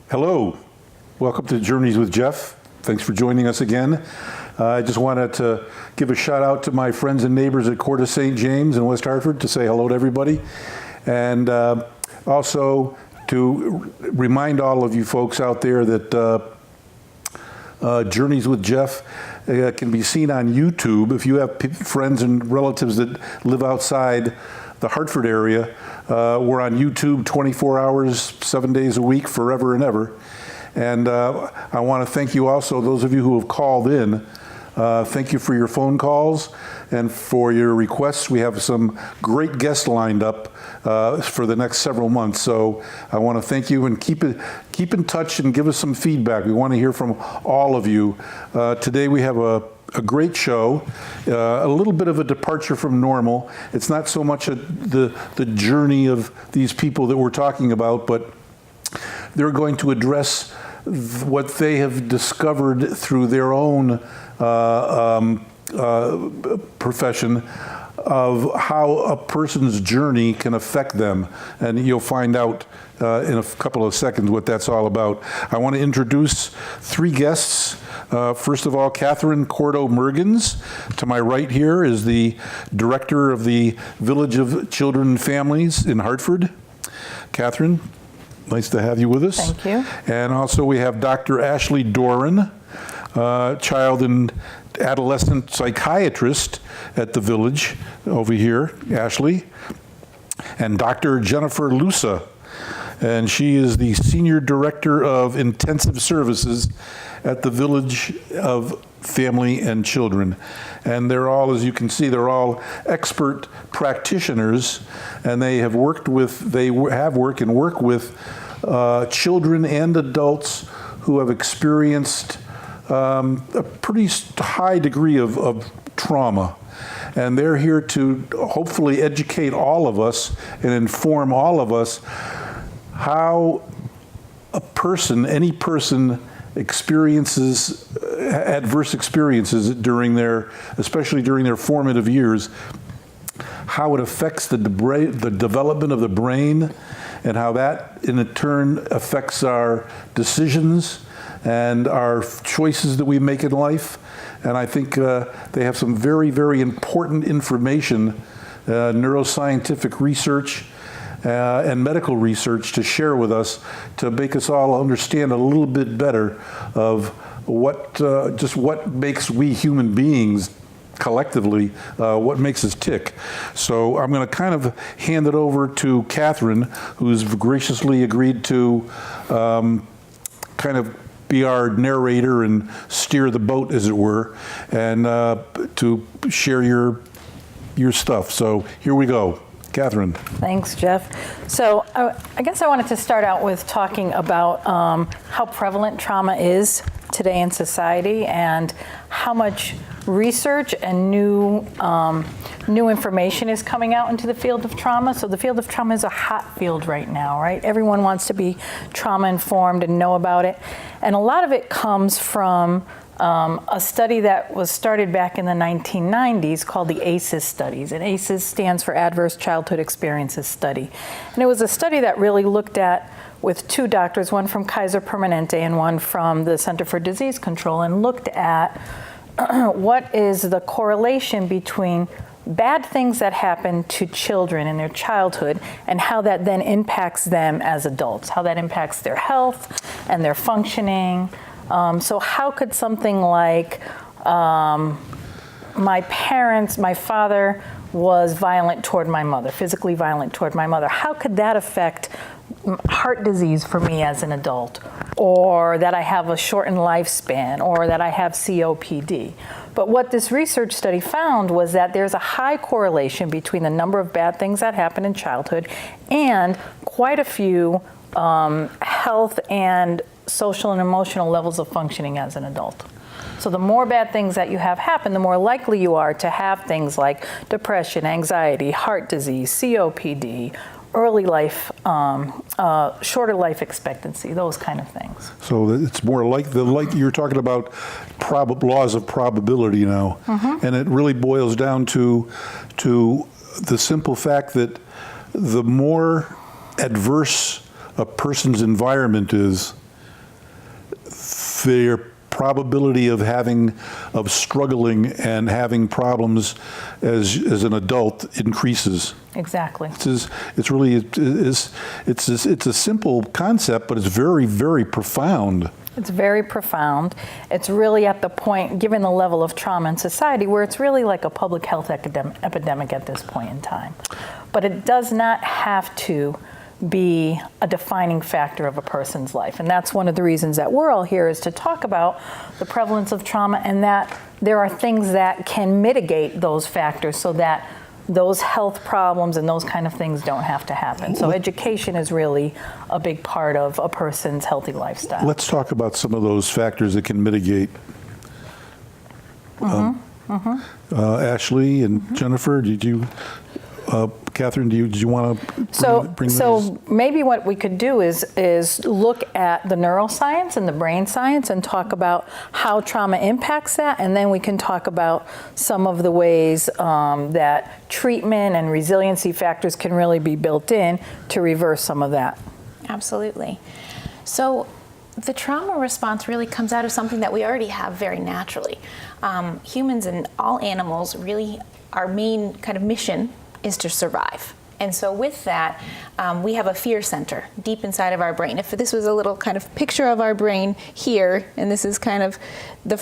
Hello, welcome to Journeys with Jeff. Thanks for joining us again. I just wanted to give a shout out to my friends and neighbors at Court of St. James in West Hartford to say hello to everybody. And also to remind all of you folks out there that Journeys with Jeff can be seen on YouTube. If you have friends and relatives that live outside the Hartford area, we're on YouTube 24 hours, 7 days a week, forever and ever. And I want to thank you also, those of you who have called in. Thank you for your phone calls and for your requests. We have some great guests lined up for the next several months. So I want to thank you and keep in touch and give us some feedback. We want to hear from all of you. Today we have a great show, a little bit of a departure from normal. It's not so much the journey of these people that we're talking about, but they're going to address what they have discovered through their own profession of how a person's journey can affect them. And you'll find out in a couple of seconds what that's all about. I want to introduce three guests. First of all, Catherine Cordo-Mergens. To my right here is the director of the Village of Children and Families in Hartford. Catherine, nice to have you with us. Thank you. And also we have Dr. Ashley Doran, child and adolescent psychiatrist at the Village over here, Ashley. And Dr. Jennifer Lusa, and she is the Senior Director of Intensive Services at the Village of Family and Children. And they're all, as you can see, they're all expert practitioners, and they have worked with children and adults who have experienced a pretty high degree of trauma. And they're here to hopefully educate all of us and inform all of us how any person experiences adverse experiences especially during their formative years, how it affects the development of the brain, and how that in turn affects our decisions and our choices that we make in life. And I think they have some very, very important information, neuroscientific research and medical research to share with us to make us all understand a little bit better of what makes we human beings collectively, what makes us tick. So I'm going to kind of hand it over to Catherine, who's graciously agreed to kind of be our narrator and steer the boat, as it were, and to share your stuff. So here we go. Catherine. Thanks, Jeff. So I guess I wanted to start out with talking about how prevalent trauma is today in society and how much research and new information is coming out into the field of trauma. So the field of trauma is a hot field right now, right? Everyone wants to be trauma informed and know about it. And a lot of it comes from a study that was started back in the 1990s called the ACEs studies. And ACEs stands for Adverse Childhood Experiences Study. And it was a study that really looked at, with two doctors, one from Kaiser Permanente and one from the Center for Disease Control, and looked at what is the correlation between bad things that happen to children in their childhood and how that then impacts them as adults, how that impacts their health and their functioning. So how could something like my father was violent toward my mother, physically violent toward my mother, how could that affect heart disease for me as an adult, or that I have a shortened lifespan, or that I have COPD? But what this research study found was that there's a high correlation between the number of bad things that happen in childhood and quite a few health and social and emotional levels of functioning as an adult. So the more bad things that you have happen, the more likely you are to have things like depression, anxiety, heart disease, COPD, early life, shorter life expectancy, those kind of things. So it's more like you're talking about laws of probability now. Mm-hmm. And it really boils down to the simple fact that the more adverse a person's environment is, their probability of struggling and having problems as an adult increases. Exactly. It's really it's a simple concept, but it's very, very profound. It's very profound. It's really at the point, given the level of trauma in society, where it's really like a public health epidemic at this point in time. But it does not have to be a defining factor of a person's life. And that's one of the reasons that we're all here, is to talk about the prevalence of trauma, and that there are things that can mitigate those factors so that those health problems and those kind of things don't have to happen. So education is really a big part of a person's healthy lifestyle. Let's talk about some of those factors that can mitigate. Ashley and Jennifer, Catherine, did you want to bring those? So maybe what we could do is look at the neuroscience and the brain science and talk about how trauma impacts that, and then we can talk about some of the ways that treatment and resiliency factors can really be built in to reverse some of that. Absolutely. So the trauma response really comes out of something that we already have very naturally. Humans and all animals, really, our main kind of mission is to survive. And so with that, we have a fear center deep inside of our brain. If this was a little kind of picture of our brain here, and this is kind of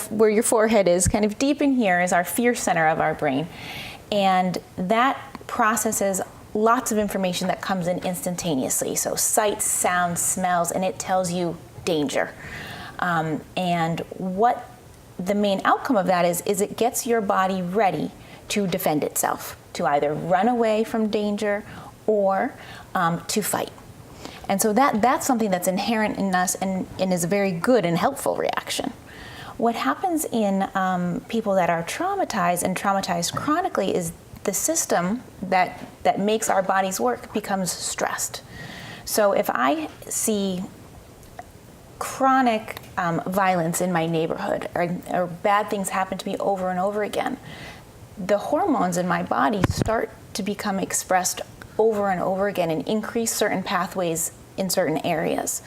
where your forehead is, kind of deep in here is our fear center of our brain. And that processes lots of information that comes in instantaneously. So sights, sounds, smells, and it tells you danger. And what the main outcome of that is it gets your body ready to defend itself, to either run away from danger or to fight. And so that's something that's inherent in us and is a very good and helpful reaction. What happens in people that are traumatized and traumatized chronically is the system that makes our bodies work becomes stressed. So if I see chronic violence in my neighborhood or bad things happen to me over and over again, the hormones in my body start to become expressed over and over again and increase certain pathways in certain areas.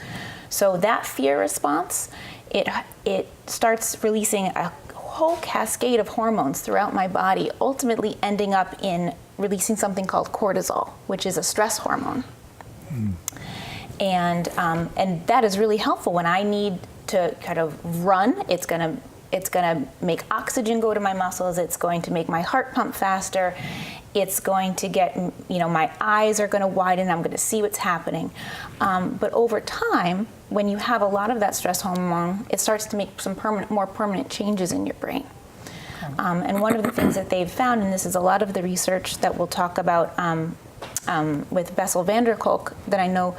So that fear response, it starts releasing a whole cascade of hormones throughout my body, ultimately ending up in releasing something called cortisol, which is a stress hormone. And that is really helpful when I need to kind of run. It's gonna make oxygen go to my muscles. It's going to make my heart pump faster. It's going to get, my eyes are going to widen. I'm going to see what's happening. But over time, when you have a lot of that stress hormone, it starts to make some more permanent changes in your brain. And one of the things that they've found, and this is a lot of the research that we'll talk about with Bessel van der Kolk, that I know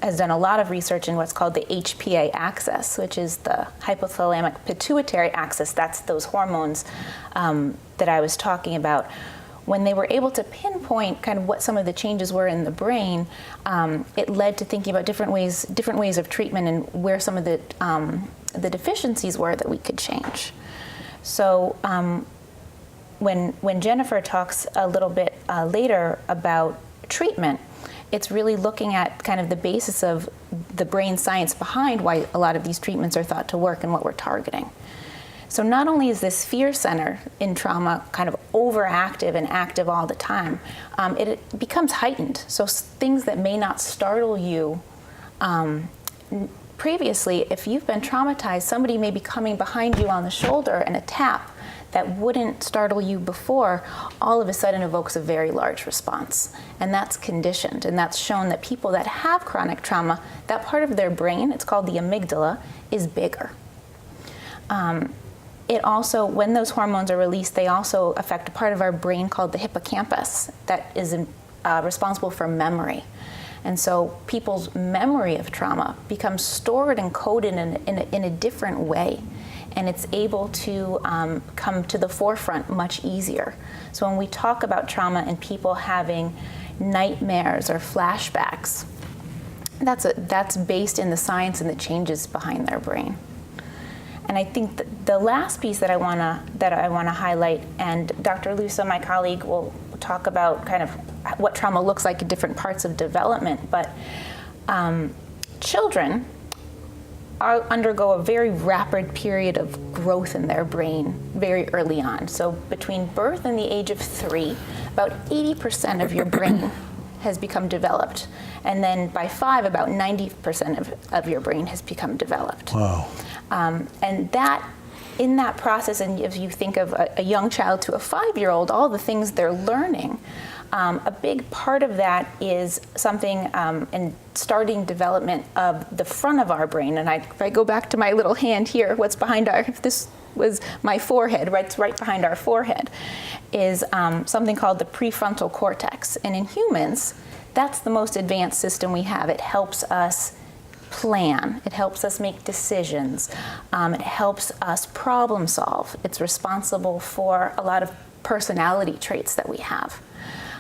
has done a lot of research in what's called the HPA axis, which is the hypothalamic pituitary axis. That's those hormones that I was talking about. When they were able to pinpoint kind of what some of the changes were in the brain, it led to thinking about different ways of treatment and where some of the deficiencies were that we could change. So when Jennifer talks a little bit later about treatment, it's really looking at kind of the basis of the brain science behind why a lot of these treatments are thought to work and what we're targeting. So not only is this fear center in trauma kind of overactive and active all the time, it becomes heightened. So things that may not startle you previously, if you've been traumatized, somebody may be coming behind you on the shoulder and a tap that wouldn't startle you before, all of a sudden evokes a very large response. And that's conditioned, and that's shown that people that have chronic trauma, that part of their brain, it's called the amygdala, is bigger. It also, when those hormones are released, they also affect a part of our brain called the hippocampus that is responsible for memory. And so people's memory of trauma becomes stored and coded in a different way. And it's able to come to the forefront much easier. So when we talk about trauma and people having nightmares or flashbacks, that's based in the science and the changes behind their brain. And I think the last piece that I wanna highlight, and Dr. Lusa, my colleague, will talk about kind of what trauma looks like in different parts of development, but children undergo a very rapid period of growth in their brain very early on. So between birth and the age of 3, about 80% of your brain has become developed. And then by 5, about 90% of your brain has become developed. Wow. And that, in that process, and if you think of a young child to a 5-year-old, all the things they're learning, a big part of that is something in starting development of the front of our brain. And if I go back to my little hand here, what's behind if this was my forehead, right behind our forehead, is something called the prefrontal cortex. And in humans, that's the most advanced system we have. It helps us plan. It helps us make decisions. It helps us problem solve. It's responsible for a lot of personality traits that we have.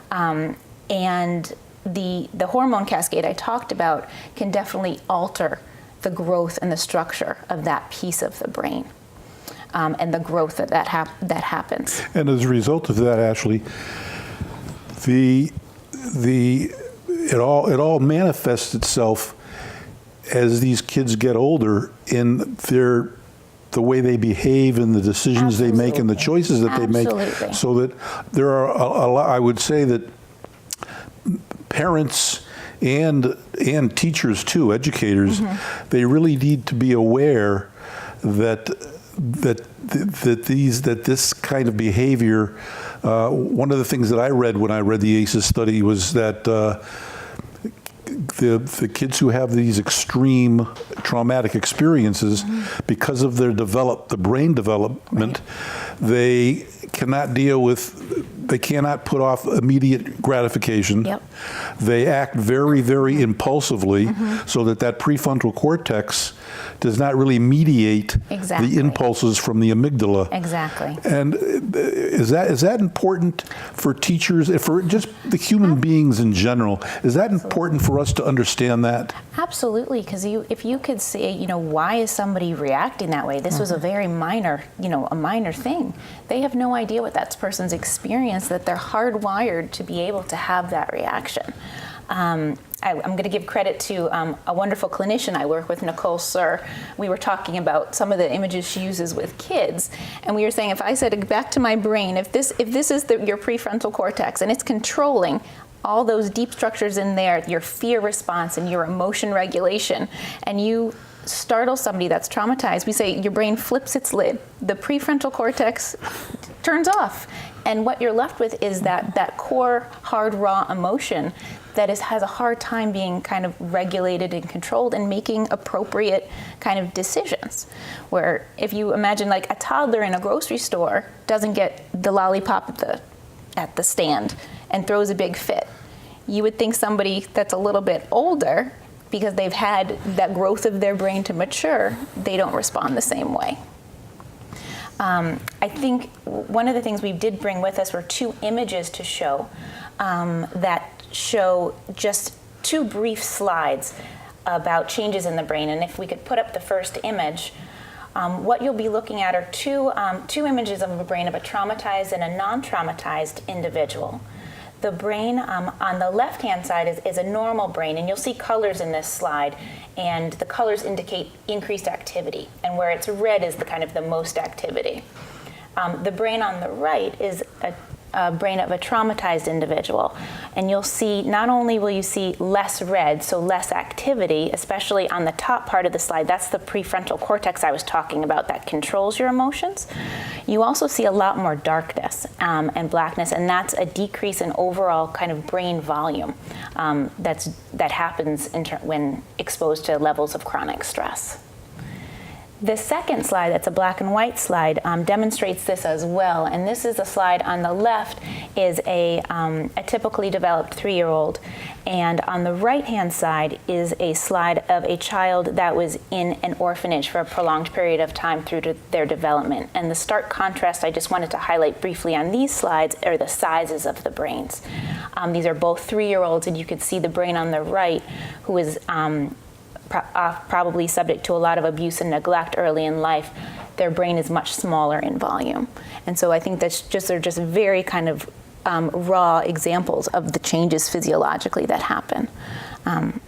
And the hormone cascade I talked about can definitely alter the growth and the structure of that piece of the brain, and the growth that happens. And as a result of that, Ashley, it all manifests itself as these kids get older in the way they behave and the decisions they make and the choices that they make. So that there are a lot, I would say that parents and teachers too, educators, they really need to be aware that this kind of behavior. One of the things that I read when I read the ACEs study was that the kids who have these extreme traumatic experiences, because of their the brain development, they cannot they cannot put off immediate gratification. Yep. They act very, very impulsively, so that prefrontal cortex does not really mediate the impulses from the amygdala. Exactly. And is that important for teachers, for just the human beings in general? Is that important for us to understand that? Absolutely, because if you could say, why is somebody reacting that way? This was a very minor, a minor thing. They have no idea what that person's experience, that they're hardwired to be able to have that reaction. I'm going to give credit to a wonderful clinician I work with, Nicole Sir. We were talking about some of the images she uses with kids, and we were saying, if I said back to my brain, if this is your prefrontal cortex and it's controlling all those deep structures in there, your fear response and your emotion regulation, and you startle somebody that's traumatized, we say your brain flips its lid. The prefrontal cortex turns off, and what you're left with is that core, hard, raw emotion that has a hard time being kind of regulated and controlled and making appropriate kind of decisions. Where if you imagine like a toddler in a grocery store doesn't get the lollipop at the stand and throws a big fit, you would think somebody that's a little bit older, because they've had that growth of their brain to mature, they don't respond the same way. I think one of the things we did bring with us were 2 images to show that show just 2 brief slides about changes in the brain. And if we could put up the first image, what you'll be looking at are two images of a brain of a traumatized and a non-traumatized individual. The brain on the left-hand side is a normal brain, and you'll see colors in this slide, and the colors indicate increased activity, and where it's red is the most activity. The brain on the right is a brain of a traumatized individual, and you'll see, not only will you see less red, so less activity, especially on the top part of the slide, that's the prefrontal cortex I was talking about that controls your emotions. You also see a lot more darkness and blackness, and that's a decrease in overall kind of brain volume that happens when exposed to levels of chronic stress. The second slide, that's a black and white slide, demonstrates this as well. And this is a slide on the left is a typically developed 3-year-old. And on the right-hand side is a slide of a child that was in an orphanage for a prolonged period of time through their development. And the stark contrast I just wanted to highlight briefly on these slides are the sizes of the brains. These are both 3-year-olds, and you can see the brain on the right, who is probably subject to a lot of abuse and neglect early in life. Their brain is much smaller in volume. And so I think they're just very kind of raw examples of the changes physiologically that happen.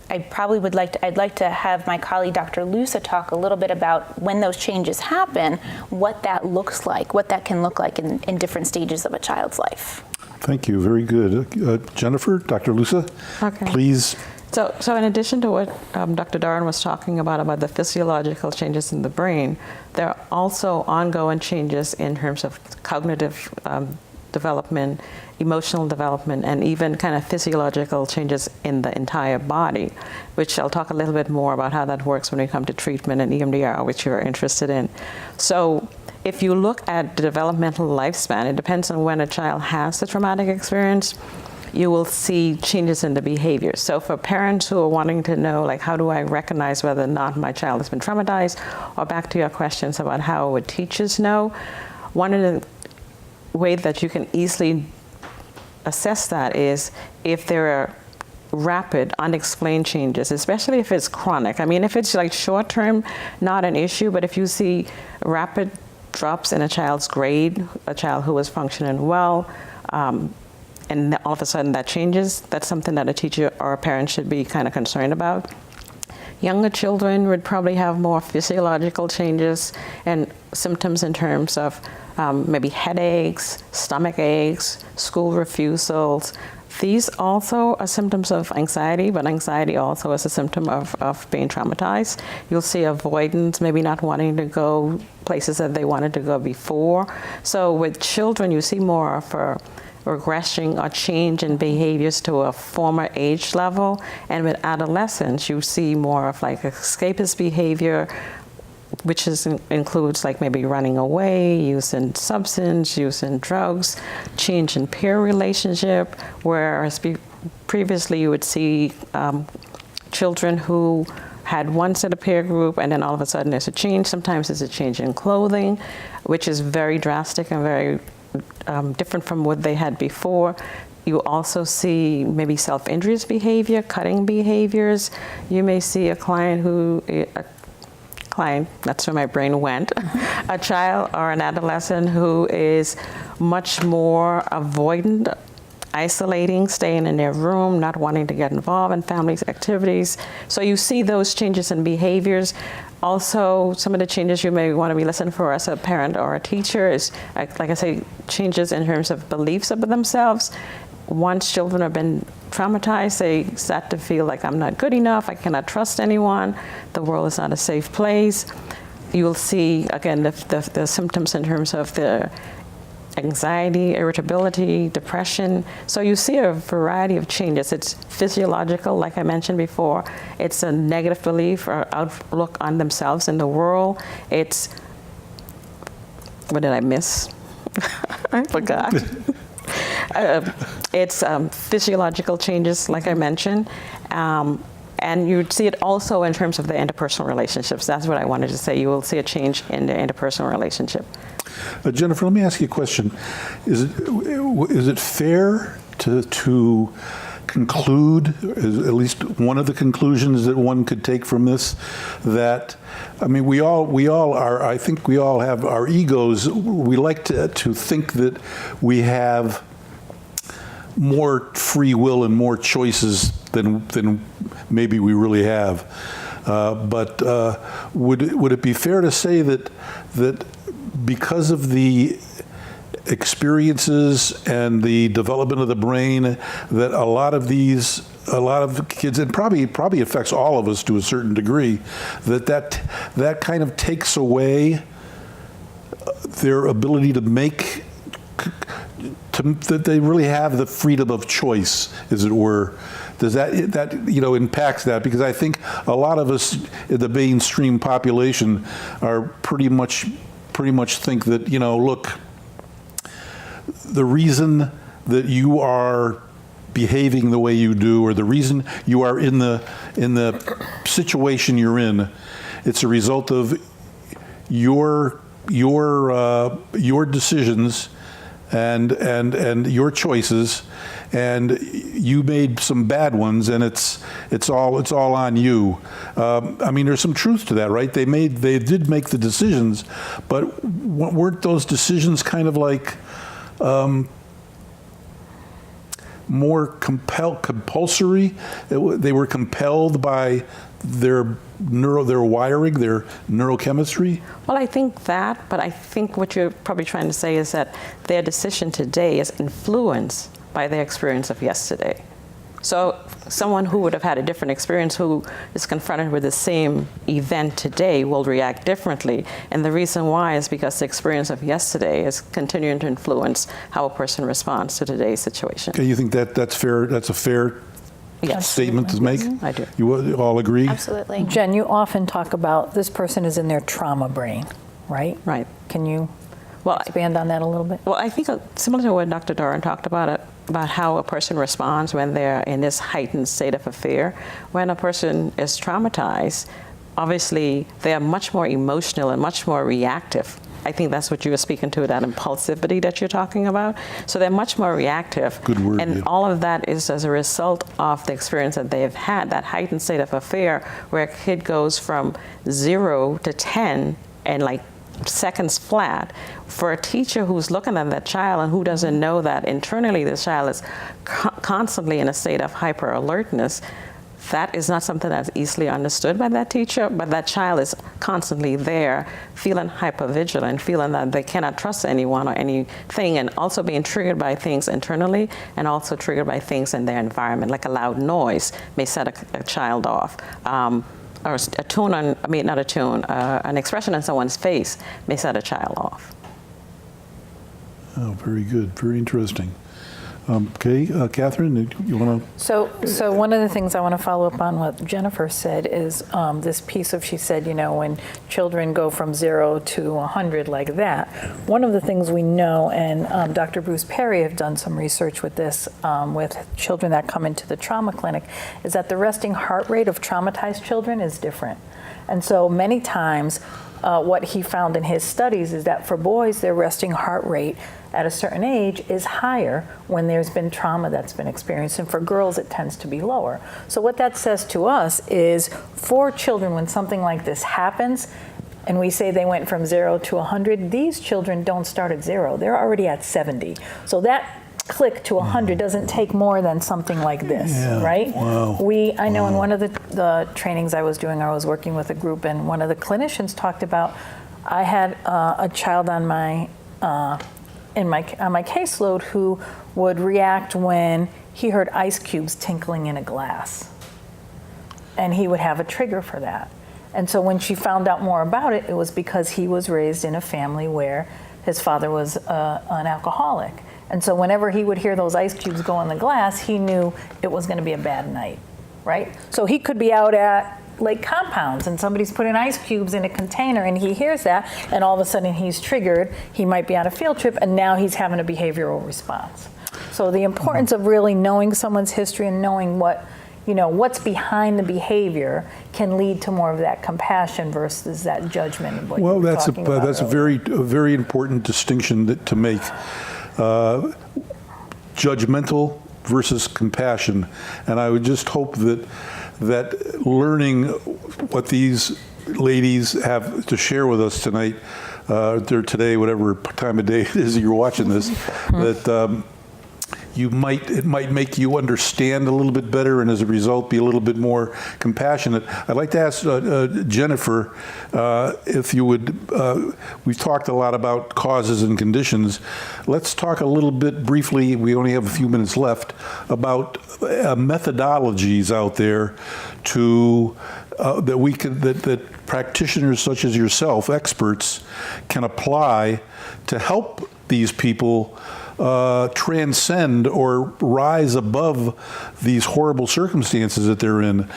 I'd like to have my colleague Dr. Lusa talk a little bit about when those changes happen, what that looks like, what that can look like in different stages of a child's life. Thank you. Very good. Jennifer, Dr. Lusa, Okay. please. So in addition to what Dr. Doran was talking about the physiological changes in the brain, there are also ongoing changes in terms of cognitive development, emotional development, and even kind of physiological changes in the entire body, which I'll talk a little bit more about how that works when we come to treatment and EMDR, which you're interested in. So if you look at the developmental lifespan, it depends on when a child has the traumatic experience, you will see changes in the behavior. So for parents who are wanting to know, like, how do I recognize whether or not my child has been traumatized, or back to your questions about how would teachers know, one of the ways that you can easily assess that is if there are rapid, unexplained changes, especially if it's chronic. I mean, if it's like short term, not an issue, but if you see rapid drops in a child's grade, a child who was functioning well, and all of a sudden that changes, that's something that a teacher or a parent should be kind of concerned about. Younger children would probably have more physiological changes and symptoms in terms of maybe headaches, stomach aches, school refusals. These also are symptoms of anxiety, but anxiety also is a symptom of being traumatized. You'll see avoidance, maybe not wanting to go places that they wanted to go before. So with children, you see more of a regression or change in behaviors to a former age level. And with adolescents, you see more of like escapist behavior, which includes like maybe running away, using substance, using drugs, change in peer relationship, whereas previously you would see children who had one set of peer group and then all of a sudden there's a change. Sometimes there's a change in clothing, which is very drastic and very different from what they had before. You also see maybe self-injurious behavior, cutting behaviors. You may see a client that's where my brain went, a child or an adolescent who is much more avoidant, isolating, staying in their room, not wanting to get involved in family activities. So you see those changes in behaviors. Also, some of the changes you may want to be listening for as a parent or a teacher is, like I say, changes in terms of beliefs about themselves. Once children have been traumatized, they start to feel like I'm not good enough, I cannot trust anyone, the world is not a safe place. You'll see, again, the symptoms in terms of the anxiety, irritability, depression. So you see a variety of changes. It's physiological, like I mentioned before. It's a negative belief or outlook on themselves in the world. It's, what did I miss? I forgot. It's physiological changes, like I mentioned. And you see it also in terms of the interpersonal relationships. That's what I wanted to say. You will see a change in the interpersonal relationship. Jennifer, let me ask you a question. Is it fair to conclude, at least one of the conclusions that one could take from this, that, I mean, we all are, I think we all have our egos. We like to think that we have more free will and more choices than maybe we really have. But would it be fair to say that because of the experiences and the development of the brain, that a lot of kids, and probably affects all of us to a certain degree, that kind of takes away their ability to make, that they really have the freedom of choice, as it were? Does that impacts that? Because I think a lot of us in the mainstream population are pretty much think that, look, the reason that you are behaving the way you do, or the reason you are in the situation you're in, it's a result of your decisions and your choices, and you made some bad ones, and it's all on you. I mean, there's some truth to that, right? They did make the decisions, but weren't those decisions kind of like more compulsory. They were compelled by their wiring, their neurochemistry? Well, I think that, but I think what you're probably trying to say is that their decision today is influenced by their experience of yesterday. So someone who would have had a different experience, who is confronted with the same event today, will react differently. And the reason why is because the experience of yesterday is continuing to influence how a person responds to today's situation. Okay, you think that's fair? That's a fair statement to make? I do. You all agree? Absolutely. Jen, you often talk about this person is in their trauma brain, right? Right. Can you Well, expand on that a little bit? Well, I think similar to what Dr. Doran talked about how a person responds when they're in this heightened state of fear. When a person is traumatized, obviously they are much more emotional and much more reactive. I think that's what you were speaking to, that impulsivity that you're talking about. So they're much more reactive. Good word. And yeah. all of that is as a result of the experience that they've had, that heightened state of fear, where a kid goes from 0 to 10 and like seconds flat. For a teacher who's looking at that child and who doesn't know that internally this child is constantly in a state of hyper alertness, that is not something that's easily understood by that teacher, but that child is constantly there, feeling hypervigilant, feeling that they cannot trust anyone or anything, and also being triggered by things internally and also triggered by things in their environment, like a loud noise may set a child off. Or a tune on, I mean, not a tune, an expression on someone's face may set a child off. Oh, very good. Very interesting. Okay, Catherine, you want to? So one of the things I want to follow up on what Jennifer said is this piece of, she said, you know, when children go from 0 to 100 like that, one of the things we know, and Dr. Bruce Perry have done some research with this, with children that come into the trauma clinic, is that the resting heart rate of traumatized children is different. And so many times, what he found in his studies is that for boys, their resting heart rate at a certain age is higher when there's been trauma that's been experienced, and for girls it tends to be lower. So what that says to us is for children, when something like this happens, and we say they went from 0 to 100, these children don't start at 0, they're already at 70. So that click to 100 doesn't take more than something like this, right? Wow. I know in one of the trainings I was doing, I was working with a group, and one of the clinicians talked about, I had a child on my caseload who would react when he heard ice cubes tinkling in a glass, and he would have a trigger for that. And so when she found out more about it, it was because he was raised in a family where his father was an alcoholic. And so whenever he would hear those ice cubes go in the glass, he knew it was going to be a bad night, right? So he could be out at lake compounds and somebody's putting ice cubes in a container and he hears that, and all of a sudden he's triggered. He might be on a field trip and now he's having a behavioral response. So the importance of really knowing someone's history and knowing what's behind the behavior can lead to more of that compassion versus that judgment of what you were talking about that's a very important distinction to make. Judgmental versus compassion, and I would just hope that learning what these ladies have to share with us tonight, or today, whatever time of day it is that you're watching this, that it might make you understand a little bit better, and as a result, be a little bit more compassionate. I'd like to ask Jennifer if you would. We've talked a lot about causes and conditions. Let's talk a little bit briefly. We only have a few minutes left about methodologies out there that practitioners such as yourself, experts, can apply to help these people transcend or rise above these horrible circumstances that they're in.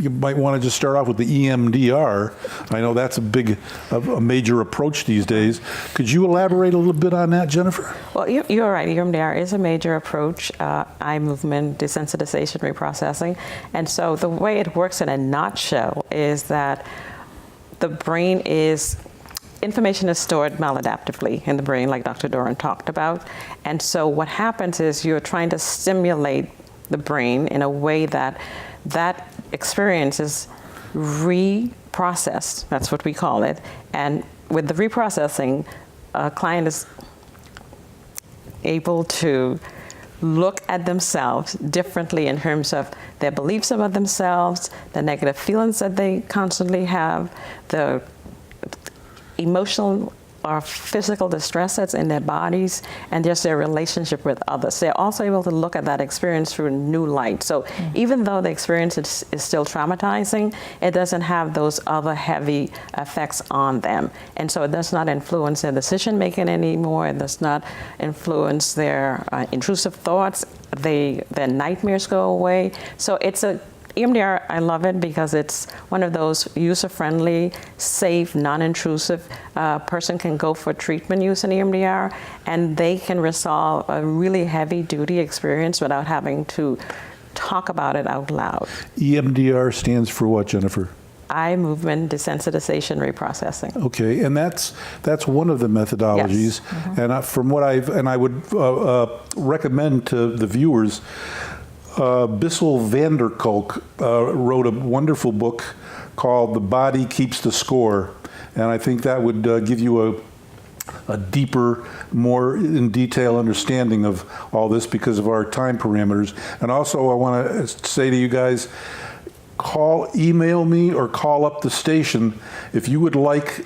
You might want to just start off with the EMDR. I know that's a major approach these days. Could you elaborate a little bit on that, Jennifer? Well, you're right. EMDR is a major approach, eye movement, desensitization, reprocessing. And so the way it works in a nutshell is that the brain information is stored maladaptively in the brain, like Dr. Doran talked about. And so what happens is you're trying to stimulate the brain in a way that experience is reprocessed. That's what we call it. And with the reprocessing, a client is able to look at themselves differently in terms of their beliefs about themselves, the negative feelings that they constantly have, the emotional or physical distress that's in their bodies, and just their relationship with others. They're also able to look at that experience through a new light. So even though the experience is still traumatizing, it doesn't have those other heavy effects on them. And so it does not influence their decision making anymore. It does not influence their intrusive thoughts. Their nightmares go away. So it's EMDR, I love it because it's one of those user-friendly, safe, non-intrusive. Person can go for treatment using EMDR, and they can resolve a really heavy-duty experience without having to talk about it out loud. EMDR stands for what, Jennifer? Eye movement desensitization reprocessing. Okay, and that's one of the methodologies. Yes. And from what I would recommend to the viewers. Bissell van der Kolk wrote a wonderful book called The Body Keeps the Score, and I think that would give you a deeper, more in detail understanding of all this because of our time parameters. And also I want to say to you guys, email me or call up the station if you would like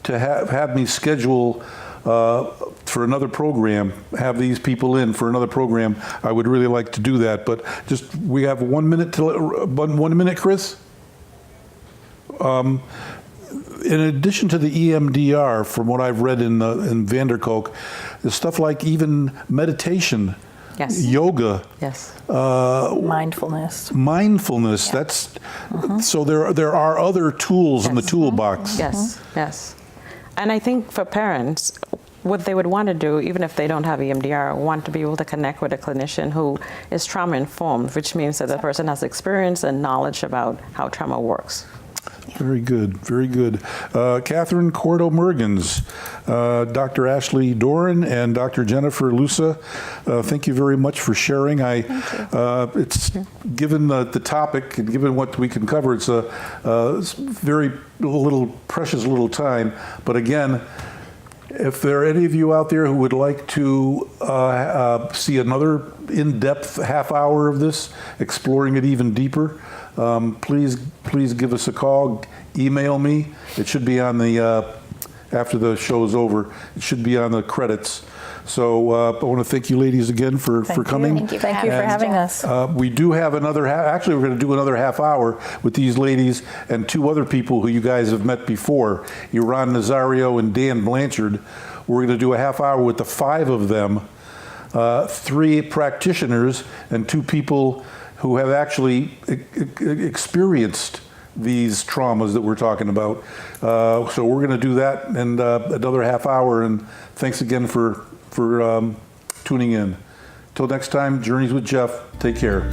to have me schedule for another program, have these people in for another program. I would really like to do that, but just, we have 1 minute till 1 minute, Chris? In addition to the EMDR, from what I've read in Van der Kolk, there's stuff like even meditation, Yes. yoga, Yes. Mindfulness. mindfulness. Yeah. That's so there are other tools in the toolbox. Yes, yes. And I think for parents, what they would want to do, even if they don't have EMDR, want to be able to connect with a clinician who is trauma-informed, which means that the person has experience and knowledge about how trauma works. Very good, very good. Catherine Cordo-Mergens, Dr. Ashley Doran, and Dr. Jennifer Lusa, thank you very much for sharing. It's given the topic and given what we can cover, it's a very precious little time. But again, if there are any of you out there who would like to see another in-depth half hour of this, exploring it even deeper, please give us a call, email me. It should be on the, after the show is over, it should be on the credits. So I want to thank you ladies again for coming. Thank you for Thank you for having us. We do have another, actually we're going to do another half hour with these ladies and two other people who you guys have met before, Iran Nazario and Dan Blanchard. We're going to do a half hour with the five of them, 3 practitioners and 2 people who have actually experienced these traumas that we're talking about. So we're going to do that in another half hour, and thanks again for tuning in. Till next time, Journeys with Jeff. Take care.